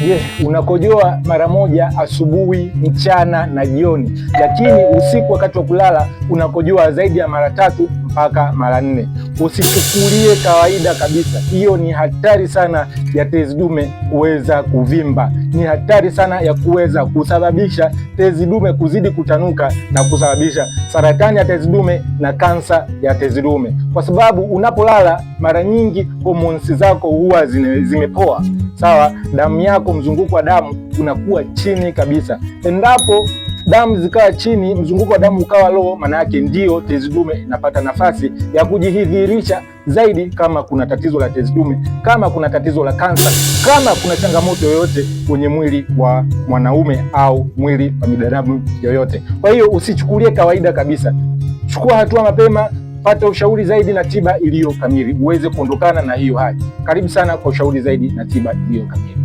Je, unakojoa mara moja asubuhi, mchana na jioni, lakini usiku wakati wa kulala unakojoa zaidi ya mara 3 mpaka mara 4? Usichukulie kawaida kabisa. Hiyo ni hatari sana ya tezi dume kuweza kuvimba, ni hatari sana ya kuweza kusababisha tezi dume kuzidi kutanuka na kusababisha saratani ya tezi dume na kansa ya tezi dume, kwa sababu unapolala mara nyingi homoni zako huwa zimepoa. Sawa, damu yako, mzunguko wa damu unakuwa chini kabisa. Endapo damu zikawa chini, mzunguko wa damu ukawa low, maana yake ndio tezi dume inapata nafasi ya kujidhihirisha zaidi, kama kuna tatizo la tezi dume, kama kuna tatizo la kansa, kama kuna changamoto yoyote kwenye mwili wa mwanaume au mwili wa binadamu yoyote. Kwa hiyo usichukulie kawaida kabisa, chukua hatua mapema. Pata ushauri zaidi na tiba iliyo kamili uweze kuondokana na hiyo hali. Karibu sana kwa ushauri zaidi na tiba iliyo kamili.